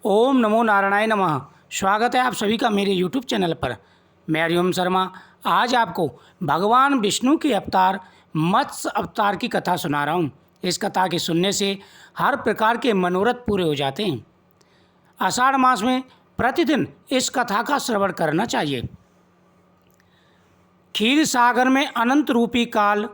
ओम नमो नारायणाय नमः। स्वागत है आप सभी का मेरे यूट्यूब चैनल पर। मैं हरिओम शर्मा आज आपको भगवान विष्णु के अवतार मत्स्य अवतार की कथा सुना रहा हूँ। इस कथा के सुनने से हर प्रकार के मनोरथ पूरे हो जाते हैं। आषाढ़ मास में प्रतिदिन इस कथा का श्रवण करना चाहिए। क्षीर सागर में अनंत रूपी काल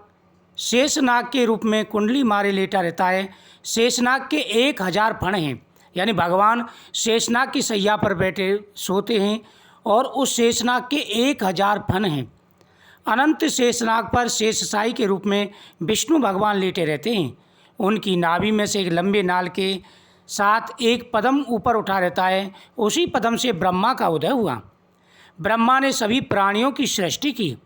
शेषनाग के रूप में कुंडली मारे लेटा रहता है। शेषनाग के 1000 फण हैं, यानी भगवान शेषनाग की सैया पर बैठे सोते हैं और उस शेषनाग के 1000 फण हैं। अनंत शेषनाग पर शेषशाही के रूप में विष्णु भगवान लेटे रहते हैं। उनकी नाभि में से एक लंबे नाल के साथ एक पद्म ऊपर उठा रहता है। उसी पद्म से ब्रह्मा का उदय हुआ। ब्रह्मा ने सभी प्राणियों की सृष्टि की।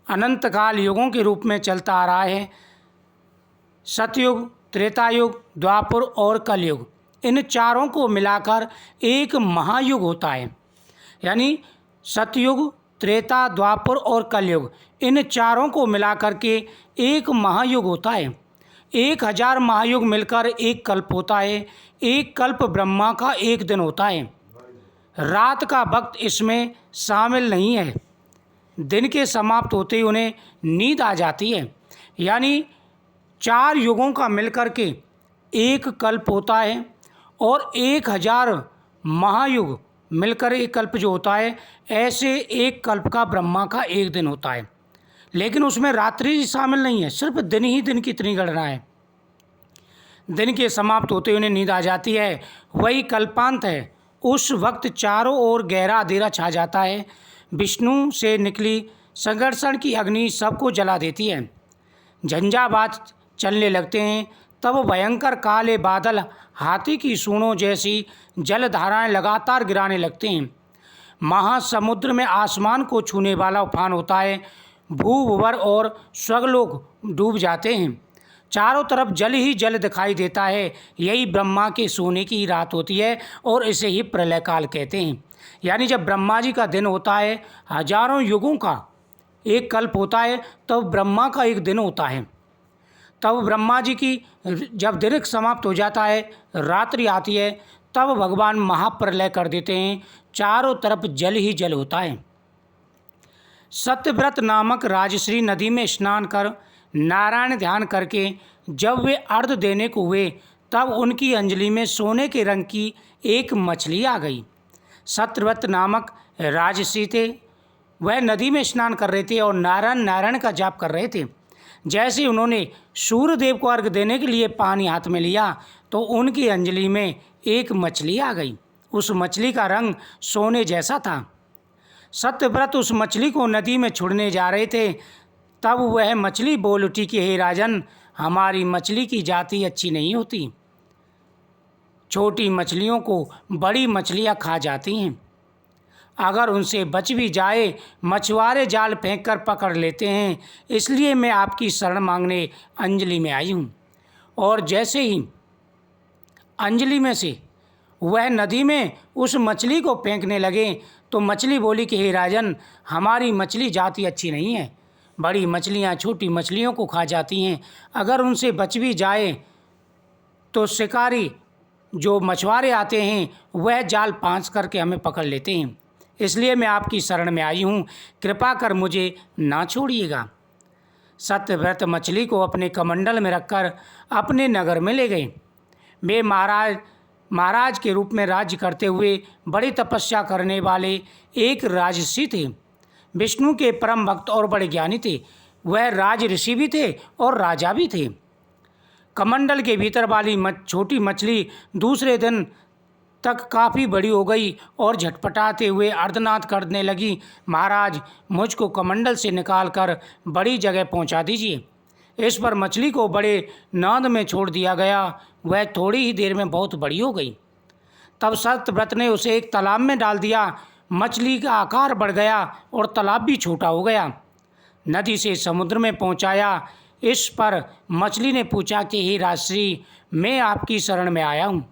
अनंत काल युगों के रूप में चलता आ रहा है। सतयुग, त्रेतायुग, द्वापर और कलयुग, इन चारों को मिलाकर एक महायुग होता है। यानी सतयुग, त्रेता, द्वापर और कलयुग, इन चारों को मिलाकर के एक महायुग होता है। 1000 महायुग मिलकर एक कल्प होता है। एक कल्प ब्रह्मा का एक दिन होता है। रात का वक्त इसमें शामिल नहीं है। दिन के समाप्त होते ही उन्हें नींद आ जाती है। यानी 4 युगों का मिलकर के एक कल्प होता है और 1000 महायुग मिलकर एक कल्प जो होता है, ऐसे एक कल्प का ब्रह्मा का एक दिन होता है। लेकिन उसमें रात्रि शामिल नहीं है, सिर्फ दिन ही दिन की इतनी गणना है। दिन के समाप्त होते उन्हें नींद आ जाती है, वही कल्पांत है। उस वक्त चारों ओर गहरा अंधेरा छा जाता है। विष्णु से निकली संघर्षण की अग्नि सबको जला देती है। झंझावात चलने लगते हैं। तब भयंकर काले बादल हाथी की सूंडों जैसी जलधाराएं लगातार गिराने लगते हैं। महासमुद्र में आसमान को छूने वाला उफान होता है। भूभंवर और स्वर्गलोक डूब जाते हैं। चारों तरफ जल ही जल दिखाई देता है। यही ब्रह्मा के सोने की रात होती है और इसे ही प्रलय काल कहते हैं। यानी जब ब्रह्मा जी का दिन होता है, हजारों युगों का एक कल्प होता है, तब ब्रह्मा का एक दिन होता है। तब ब्रह्मा जी की जब दिन समाप्त हो जाता है, रात्रि आती है, तब भगवान महाप्रलय कर देते हैं। चारों तरफ जल ही जल होता है। सत्यव्रत नामक राजश्री नदी में स्नान कर नारायण ध्यान करके जब वे अर्घ देने को हुए, तब उनकी अंजलि में सोने के रंग की एक मछली आ गई। सत्यव्रत नामक राजश्री थे। वह नदी में स्नान कर रहे थे और नारायण नारायण का जाप कर रहे थे। जैसे उन्होंने सूर्यदेव को अर्घ देने के लिए पानी हाथ में लिया, तो उनकी अंजलि में एक मछली आ गई। उस मछली का रंग सोने जैसा था। सत्यव्रत उस मछली को नदी में छोड़ने जा रहे थे। तब वह मछली बोल उठी कि हे राजन, हमारी मछली की जाति अच्छी नहीं होती। छोटी मछलियों को बड़ी मछलियाँ खा जाती हैं। अगर उनसे बच भी जाए, मछुआरे जाल फेंककर पकड़ लेते हैं। इसलिए मैं आपकी शरण मांगने अंजलि में आई हूँ। और जैसे ही अंजलि में से वह नदी में उस मछली को फेंकने लगे, तो मछली बोली कि हे राजन, हमारी मछली जाति अच्छी नहीं है। बड़ी मछलियाँ छोटी मछलियों को खा जाती हैं। अगर उनसे बच भी जाए तो शिकारी जो मछुआरे आते हैं, वह जाल फांस करके हमें पकड़ लेते हैं। इसलिए मैं आपकी शरण में आई हूँ, कृपा कर मुझे ना छोड़िएगा। सत्यव्रत मछली को अपने कमंडल में रखकर अपने नगर में ले गए। वे महाराज के रूप में राज्य करते हुए बड़ी तपस्या करने वाले एक राजऋषि थे। विष्णु के परम भक्त और बड़े ज्ञानी थे। वह राज ऋषि भी थे और राजा भी थे। कमंडल के भीतर वाली छोटी मछली दूसरे दिन तक काफ़ी बड़ी हो गई और झटपटाते हुए अर्धनाद करने लगी, महाराज, मुझको कमंडल से निकालकर बड़ी जगह पहुंचा दीजिए। इस पर मछली को बड़े नाद में छोड़ दिया गया। वह थोड़ी ही देर में बहुत बड़ी हो गई। तब सत्यव्रत ने उसे एक तालाब में डाल दिया। मछली का आकार बढ़ गया और तालाब भी छोटा हो गया। नदी से समुद्र में पहुंचाया। इस पर मछली ने पूछा कि हे राजश्री, मैं आपकी शरण में आया हूँ।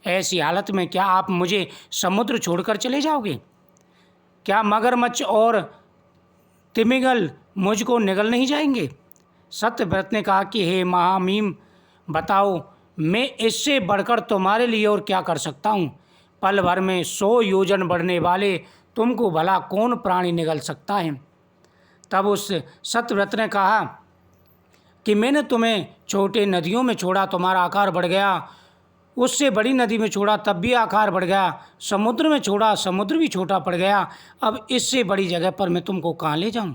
ऐसी हालत में क्या आप मुझे समुद्र छोड़कर चले जाओगे? क्या मगरमच्छ और तिमिंगल मुझको निगल नहीं जाएंगे? सत्यव्रत ने कहा कि हे महामीम, बताओ, मैं इससे बढ़कर तुम्हारे लिए और क्या कर सकता हूँ। पल भर में 100 योजन बढ़ने वाले तुमको भला कौन प्राणी निगल सकता है। तब उस सत्यव्रत ने कहा कि मैंने तुम्हें छोटे नदियों में छोड़ा, तुम्हारा आकार बढ़ गया। उससे बड़ी नदी में छोड़ा, तब भी आकार बढ़ गया। समुद्र में छोड़ा, समुद्र भी छोटा पड़ गया। अब इससे बड़ी जगह पर मैं तुमको कहाँ ले जाऊँ।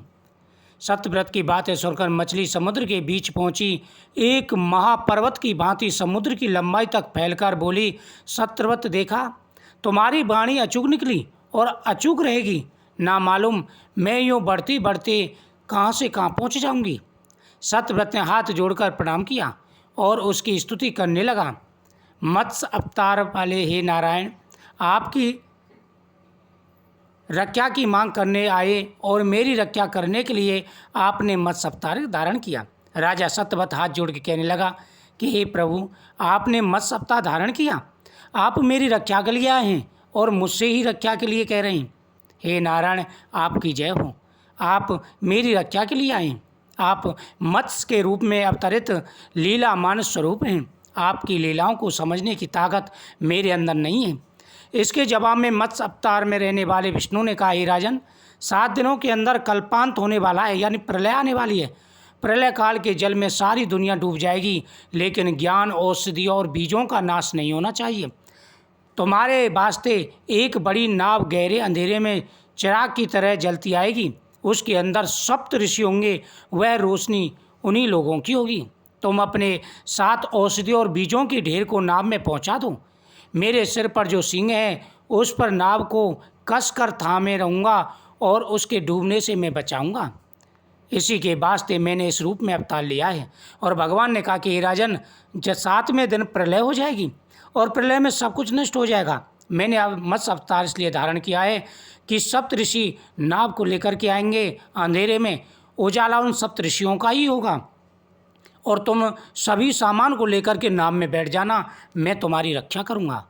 सत्यव्रत की बातें सुनकर मछली समुद्र के बीच पहुंची। एक महापर्वत की भांति समुद्र की लंबाई तक फैलकर बोली, सत्यव्रत देखा, तुम्हारी वाणी अचूक निकली और अचूक रहेगी। ना मालूम मैं यूँ बढ़ते बढ़ते कहाँ से कहाँ पहुँच जाऊँगी। सत्यव्रत ने हाथ जोड़कर प्रणाम किया और उसकी स्तुति करने लगा। मत्स्य अवतार वाले हे नारायण, आपकी रक्षा की मांग करने आए और मेरी रक्षा करने के लिए आपने मत्स्य अवतार धारण किया। राजा सत्यव्रत हाथ जोड़ के कहने लगा कि हे प्रभु, आपने मत्स्य अवतार धारण किया, आप मेरी रक्षा के लिए आए हैं और मुझसे ही रक्षा के लिए कह रहे हैं। हे नारायण, आपकी जय हो, आप मेरी रक्षा के लिए आए हैं। आप मत्स्य के रूप में अवतरित लीला मानस स्वरूप हैं। आपकी लीलाओं को समझने की ताकत मेरे अंदर नहीं है। इसके जवाब में मत्स्य अवतार में रहने वाले विष्णु ने कहा, हे राजन, 7 दिनों के अंदर कल्पांत होने वाला है, यानी प्रलय आने वाली है। प्रलय काल के जल में सारी दुनिया डूब जाएगी, लेकिन ज्ञान, औषधि और बीजों का नाश नहीं होना चाहिए। तुम्हारे वास्ते एक बड़ी नाव गहरे अंधेरे में चिराग की तरह जलती आएगी। उसके अंदर 7 ऋषि होंगे, वह रोशनी उन्हीं लोगों की होगी। तुम अपने 7 औषधि और बीजों के ढेर को नाव में पहुंचा दो। मेरे सिर पर जो सींग है उस पर नाव को कसकर थामे रहूँगा और उसके डूबने से मैं बचाऊँगा। इसी के वास्ते मैंने इस रूप में अवतार लिया है। और भगवान ने कहा कि हे राजन, जब 7वें दिन प्रलय हो जाएगी और प्रलय में सब कुछ नष्ट हो जाएगा। मैंने अब मत्स्य अवतार इसलिए धारण किया है कि 7 ऋषि नाव को लेकर के आएंगे। अंधेरे में उजाला उन 7 ऋषियों का ही होगा और तुम सभी सामान को लेकर के नाव में बैठ जाना, मैं तुम्हारी रक्षा करूंगा।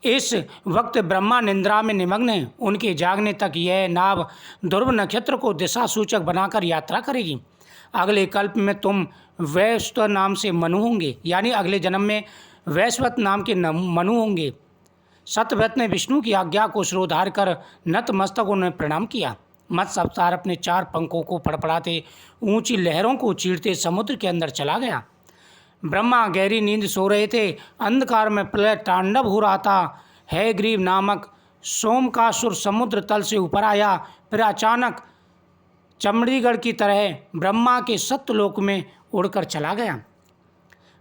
इस वक्त ब्रह्मा निंद्रा में निमग्न है। उनके जागने तक यह नाव ध्रुव नक्षत्र को दिशा सूचक बनाकर यात्रा करेगी। अगले कल्प में तुम वैश्व नाम से मनु होंगे, यानी अगले जन्म में वैश्वत नाम के मनु होंगे। सत्यव्रत ने विष्णु की आज्ञा को शिरोधार कर नतमस्तक उन्हें प्रणाम किया। मत्स्य अवतार अपने 4 पंखों को फड़फड़ाते ऊंची लहरों को चीरते समुद्र के अंदर चला गया। ब्रह्मा गहरी नींद सो रहे थे। अंधकार में प्रलय तांडव हो रहा था। हैग्रीव नामक सोमकासुर समुद्र तल से ऊपर आया, फिर अचानक चमड़ीगढ़ की तरह ब्रह्मा के सत्यलोक में उड़कर चला गया।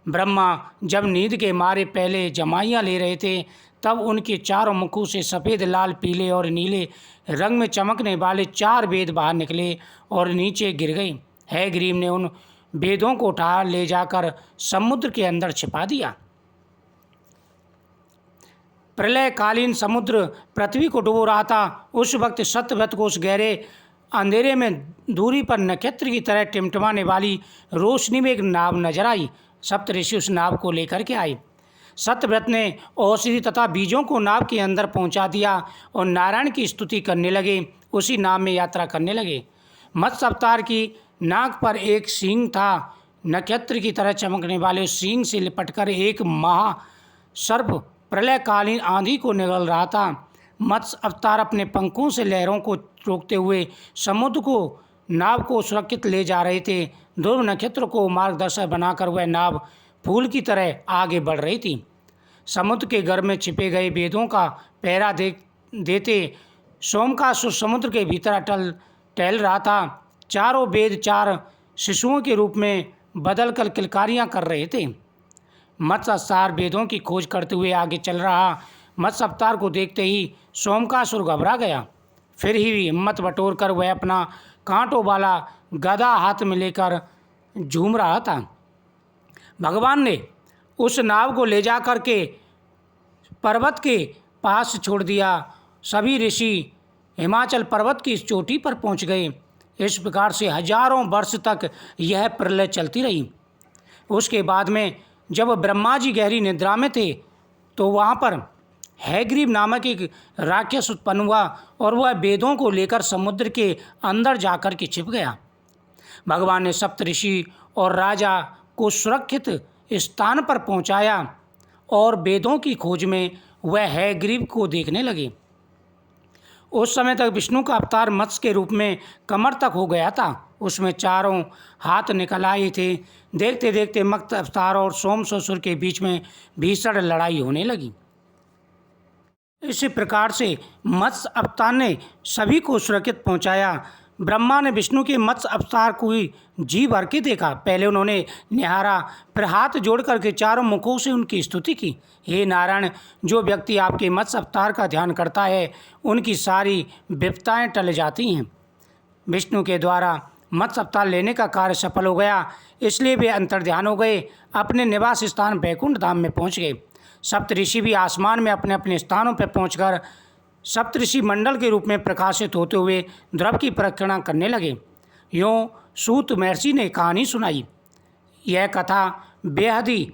ब्रह्मा जब नींद के मारे पहले जमाइयाँ ले रहे थे, तब उनके चारों मुखों से सफ़ेद, लाल, पीले और नीले रंग में चमकने वाले 4 वेद बाहर निकले और नीचे गिर गए। हैग्रीव ने उन वेदों को उठा ले जाकर समुद्र के अंदर छिपा दिया। प्रलयकालीन समुद्र पृथ्वी को डुबो रहा था। उस वक्त सत्यव्रत को उस गहरे अंधेरे में दूरी पर नक्षत्र की तरह टिमटिमाने वाली रोशनी में एक नाव नजर आई। सप्तऋषि उस नाव को लेकर के आए। सत्यव्रत ने औषधि तथा बीजों को नाव के अंदर पहुंचा दिया और नारायण की स्तुति करने लगे। उसी नाव में यात्रा करने लगे। मत्स्य अवतार की नाक पर एक सींग था। नक्षत्र की तरह चमकने वाले उस सींग से लिपटकर एक महासर्प प्रलयकालीन आंधी को निगल रहा था। मत्स्य अवतार अपने पंखों से लहरों को रोकते हुए समुद्र को नाव को सुरक्षित ले जा रहे थे। ध्रुव नक्षत्र को मार्गदर्शक बनाकर वह नाव फूल की तरह आगे बढ़ रही थी। समुद्र के गर्भ में छिपे गए वेदों का पहरा देते सोमकासुर समुद्र के भीतर टहल रहा था। चारों वेद 4 शिशुओं के रूप में बदलकर किलकारियाँ कर रहे थे। मत्स्य अवतार वेदों की खोज करते हुए आगे चल रहा। मत्स्य अवतार को देखते ही सोमकासुर घबरा गया। फिर ही हिम्मत बटोर कर वह अपना कांटों वाला गदा हाथ में लेकर झूम रहा था। भगवान ने उस नाव को ले जा कर के पर्वत के पास छोड़ दिया। सभी ऋषि हिमाचल पर्वत की चोटी पर पहुंच गए। इस प्रकार से हजारों वर्ष तक यह प्रलय चलती रही। उसके बाद में जब ब्रह्मा जी गहरी निद्रा में थे, तो वहाँ पर हैग्रीव नामक एक राक्षस उत्पन्न हुआ और वह वेदों को लेकर समुद्र के अंदर जाकर के छिप गया। भगवान ने सप्तऋषि और राजा को सुरक्षित स्थान पर पहुंचाया और वेदों की खोज में वह हयग्रीव को देखने लगे। उस समय तक विष्णु का अवतार मत्स्य के रूप में कमर तक हो गया था। उसमें चारों हाथ निकल आए थे। देखते देखते मत्स्य अवतार और सोमससुर के बीच में भीषण लड़ाई होने लगी। इसी प्रकार से मत्स्य अवतार ने सभी को सुरक्षित पहुंचाया। ब्रह्मा ने विष्णु के मत्स्य अवतार को ही जी भर के देखा। पहले उन्होंने निहारा, फिर हाथ जोड़ करके चारों मुखों से उनकी स्तुति की। हे नारायण, जो व्यक्ति आपके मत्स्य अवतार का ध्यान करता है उनकी सारी विपत्ताएं टल जाती हैं। विष्णु के द्वारा मत्स्य अवतार लेने का कार्य सफल हो गया, इसलिए वे अंतर्ध्यान हो गए, अपने निवास स्थान बैकुंठ धाम में पहुँच गए। सप्तऋषि भी आसमान में अपने अपने स्थानों पर पहुंचकर सप्तऋषि मंडल के रूप में प्रकाशित होते हुए ध्रुव की परिक्रमा करने लगे। यूँ सूत महर्षि ने कहानी सुनाई। यह कथा बेहद ही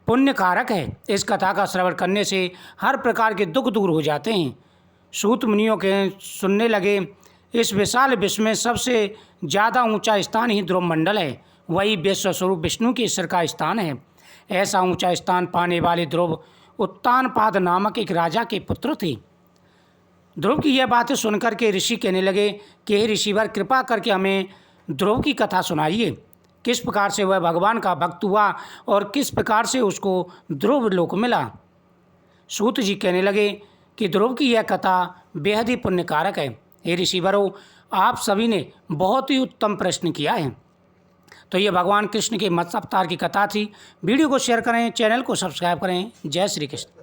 पुण्यकारक है। इस कथा का श्रवण करने से हर प्रकार के दुख दूर हो जाते हैं। सूत मुनियों के सुनने लगे। इस विशाल विश्व में सबसे ज़्यादा ऊंचा स्थान ही ध्रुव मंडल है। वही विश्व स्वरूप विष्णु के ईश्वर का स्थान है। ऐसा ऊंचा स्थान पाने वाले ध्रुव उत्तानपाद नामक एक राजा के पुत्र थे। ध्रुव की यह बातें सुनकर के ऋषि कहने लगे कि हे ऋषिवर, कृपा करके हमें ध्रुव की कथा सुनाइए। किस प्रकार से वह भगवान का भक्त हुआ और किस प्रकार से उसको ध्रुव लोक मिला। सूत जी कहने लगे कि ध्रुव की यह कथा बेहद ही पुण्यकारक है। हे ऋषिवरों, आप सभी ने बहुत ही उत्तम प्रश्न किया है। तो ये भगवान कृष्ण के मत्स्य अवतार की कथा थी। वीडियो को शेयर करें, चैनल को सब्सक्राइब करें। जय श्री कृष्ण।